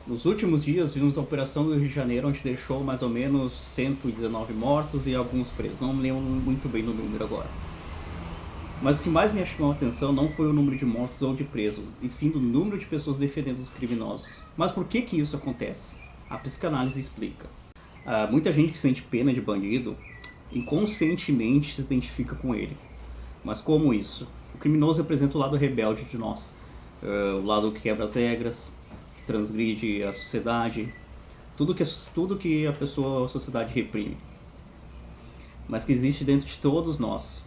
Nos últimos dias vimos a operação do Rio de Janeiro, onde deixou mais ou menos 119 mortos e alguns presos. Não me lembro muito bem do número agora. Mas o que mais me chamou a atenção não foi o número de mortos ou de presos, e sim do número de pessoas defendendo os criminosos. Mas por que isso acontece? A psicanálise explica. Muita gente que sente pena de bandido inconscientemente se identifica com ele. Mas como isso? O criminoso representa o lado rebelde de nós, o lado que quebra as regras, que transgride a sociedade, tudo que a sociedade reprime, mas que existe dentro de todos nós.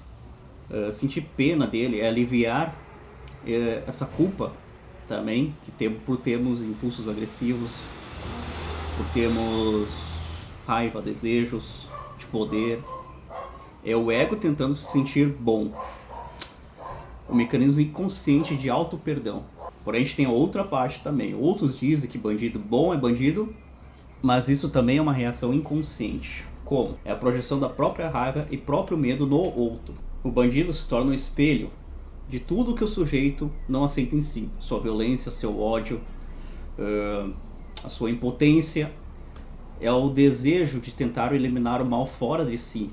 Sentir pena dele é aliviar essa culpa também por termos impulsos agressivos, por termos raiva, desejos de poder. É o ego tentando se sentir bom. O mecanismo inconsciente de auto-perdão. Porém, a gente tem a outra parte também. Outros dizem que bandido bom é bandido, mas isso também é uma reação inconsciente. Como? É a projeção da própria raiva e próprio medo no outro. O bandido se torna um espelho de tudo que o sujeito não aceita em si. Sua violência, seu ódio, a sua impotência. É o desejo de tentar eliminar o mal fora de si,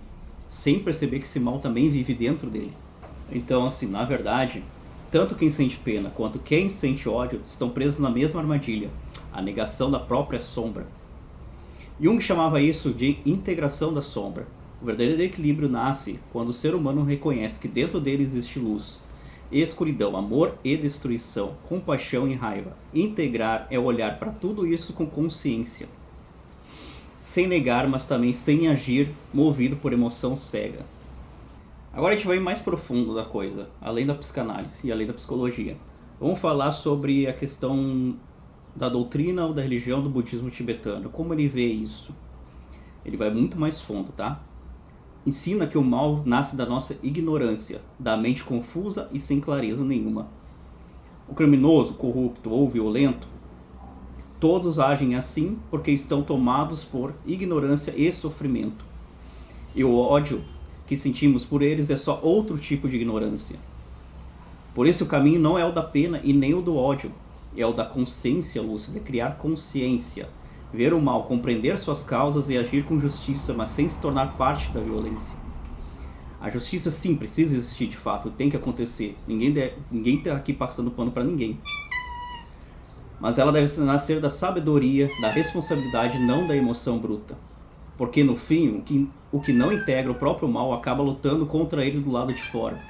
sem perceber que esse mal também vive dentro dele. Então, assim, na verdade, tanto quem sente pena quanto quem sente ódio estão presos na mesma armadilha, a negação da própria sombra. Jung chamava isso de integração da sombra. O verdadeiro equilíbrio nasce quando o ser humano reconhece que dentro dele existe luz, escuridão, amor e destruição, compaixão e raiva. Integrar é olhar para tudo isso com consciência, sem negar, mas também sem agir, movido por emoção cega. Agora a gente vai mais profundo da coisa, além da psicanálise e além da psicologia. Vamos falar sobre a questão da doutrina ou da religião do budismo tibetano. Como ele vê isso? Ele vai muito mais fundo, tá? Ensina que o mal nasce da nossa ignorância, da mente confusa e sem clareza nenhuma. O criminoso, corrupto ou violento, todos agem assim porque estão tomados por ignorância e sofrimento. E o ódio que sentimos por eles é só outro tipo de ignorância. Por isso o caminho não é o da pena e nem o do ódio, é o da consciência lúcida, criar consciência, ver o mal, compreender suas causas e agir com justiça, mas sem se tornar parte da violência. A justiça sim precisa existir de fato, tem que acontecer, ninguém está aqui passando pano para ninguém. Mas ela deve nascer da sabedoria, da responsabilidade, não da emoção bruta. Porque no fim, o que não integra o próprio mal acaba lutando contra ele do lado de fora.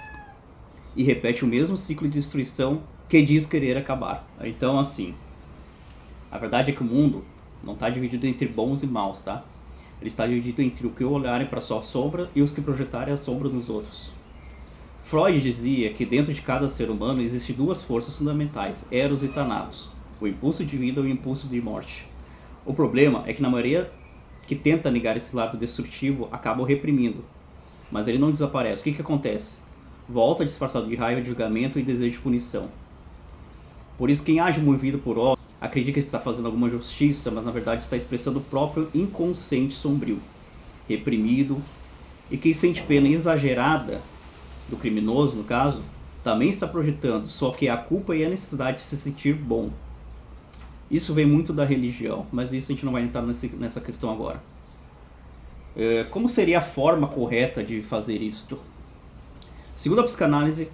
E repete o mesmo ciclo de destruição que diz querer acabar. Então assim, a verdade é que o mundo não está dividido entre bons e maus, tá? Ele está dividido entre os que olharem para sua sombra e os que projetarem a sombra nos outros. Freud dizia que dentro de cada ser humano existem duas forças fundamentais, Eros e Thanatos. O impulso de vida e o impulso de morte. O problema é que na maioria que tenta negar esse lado destrutivo acaba reprimindo, mas ele não desaparece. O que acontece? Volta disfarçado de raiva, de julgamento e desejo de punição. Por isso quem age movido por ódio acredita que está fazendo alguma justiça, mas na verdade está expressando o próprio inconsciente sombrio, reprimido. E quem sente pena exagerada do criminoso, no caso, também está projetando, só que a culpa e a necessidade de se sentir bom. Isso vem muito da religião, mas isso a gente não vai entrar nessa questão agora. Como seria a forma correta de fazer isto? Segundo a psicanálise,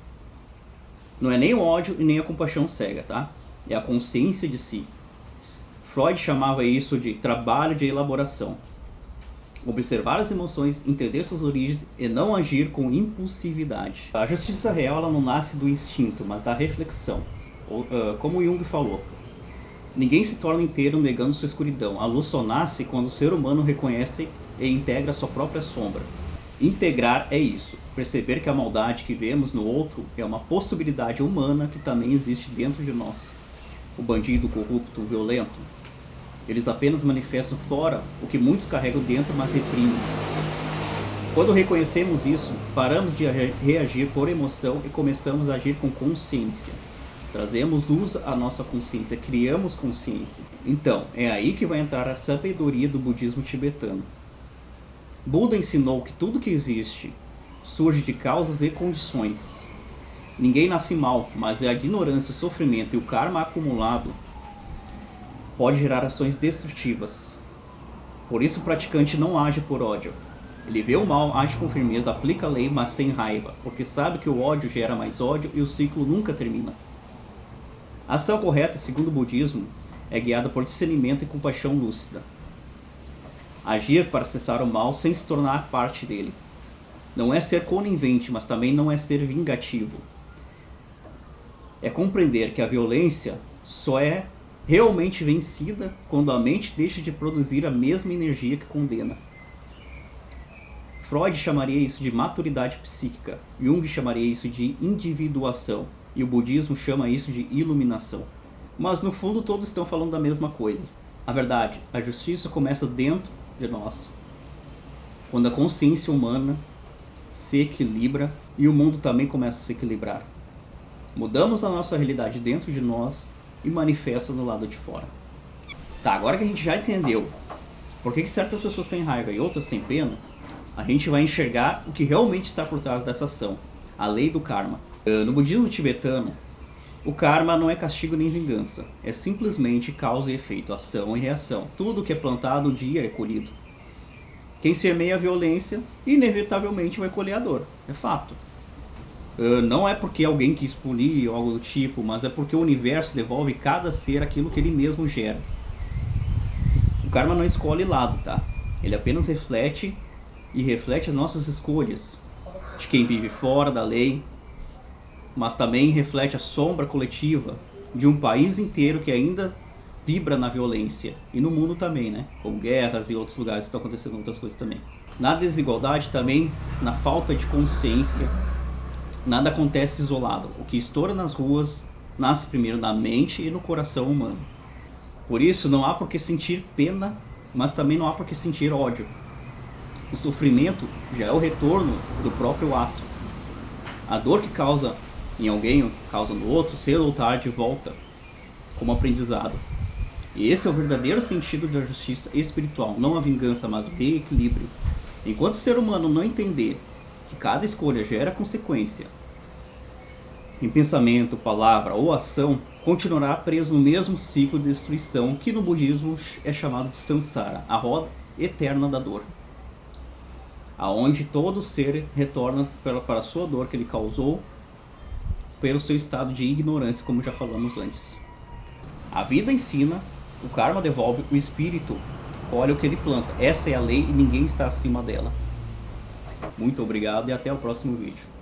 não é nem o ódio e nem a compaixão cega, tá? É a consciência de si. Freud chamava isso de trabalho de elaboração. Observar as emoções, entender suas origens e não agir com impulsividade. A justiça real ela não nasce do instinto, mas da reflexão. Como Jung falou, ninguém se torna inteiro negando sua escuridão. A luz só nasce quando o ser humano reconhece e integra a sua própria sombra. Integrar é isso, perceber que a maldade que vemos no outro é uma possibilidade humana que também existe dentro de nós. O bandido, o corrupto, o violento, eles apenas manifestam fora o que muitos carregam dentro, mas reprimem. Quando reconhecemos isso, paramos de reagir por emoção e começamos a agir com consciência. Trazemos luz à nossa consciência, criamos consciência. Então, é aí que vai entrar a sabedoria do budismo tibetano. Buda ensinou que tudo que existe surge de causas e condições. Ninguém nasce mal, mas é a ignorância, o sofrimento e o karma acumulado pode gerar ações destrutivas. Por isso o praticante não age por ódio. Ele vê o mal, age com firmeza, aplica a lei, mas sem raiva, porque sabe que o ódio gera mais ódio e o ciclo nunca termina. A ação correta, segundo o budismo, é guiada por discernimento e compaixão lúcida. Agir para cessar o mal sem se tornar parte dele. Não é ser conivente, mas também não é ser vingativo. É compreender que a violência só é realmente vencida quando a mente deixa de produzir a mesma energia que condena. Freud chamaria isso de maturidade psíquica, Jung chamaria isso de individuação e o budismo chama isso de iluminação. Mas no fundo todos estão falando da mesma coisa. A verdade, a justiça começa dentro de nós, quando a consciência humana se equilibra e o mundo também começa a se equilibrar. Mudamos a nossa realidade dentro de nós e manifesta no lado de fora. Tá, agora que a gente já entendeu por que certas pessoas têm raiva e outras têm pena, a gente vai enxergar o que realmente está por trás dessa ação, a lei do karma. No budismo tibetano, o karma não é castigo nem vingança, é simplesmente causa e efeito, ação e reação. Tudo que é plantado um dia é colhido. Quem semeia a violência, inevitavelmente vai colher a dor, é fato. Não é porque alguém quis punir ou algo do tipo, mas é porque o universo devolve a cada ser aquilo que ele mesmo gera. O karma não escolhe lado, tá? Ele apenas reflete as nossas escolhas, de quem vive fora da lei, mas também reflete a sombra coletiva de um país inteiro que ainda vibra na violência, e no mundo também, né? Com guerras e outros lugares que estão acontecendo outras coisas também. Na desigualdade também, na falta de consciência, nada acontece isolado. O que estoura nas ruas nasce primeiro na mente e no coração humano. Por isso não há por que sentir pena, mas também não há por que sentir ódio. O sofrimento já é o retorno do próprio ato. A dor que causa em alguém, causa no outro, cedo ou tarde volta como aprendizado. E esse é o verdadeiro sentido da justiça espiritual, não a vingança, mas o reequilíbrio. Enquanto o ser humano não entender que cada escolha gera consequência, em pensamento, palavra ou ação, continuará preso no mesmo ciclo de destruição que no budismo é chamado de samsara, a roda eterna da dor, aonde todo ser retorna para a sua dor que ele causou pelo seu estado de ignorância, como já falamos antes. A vida ensina, o karma devolve, o espírito colhe o que ele planta. Essa é a lei e ninguém está acima dela. Muito obrigado e até o próximo vídeo.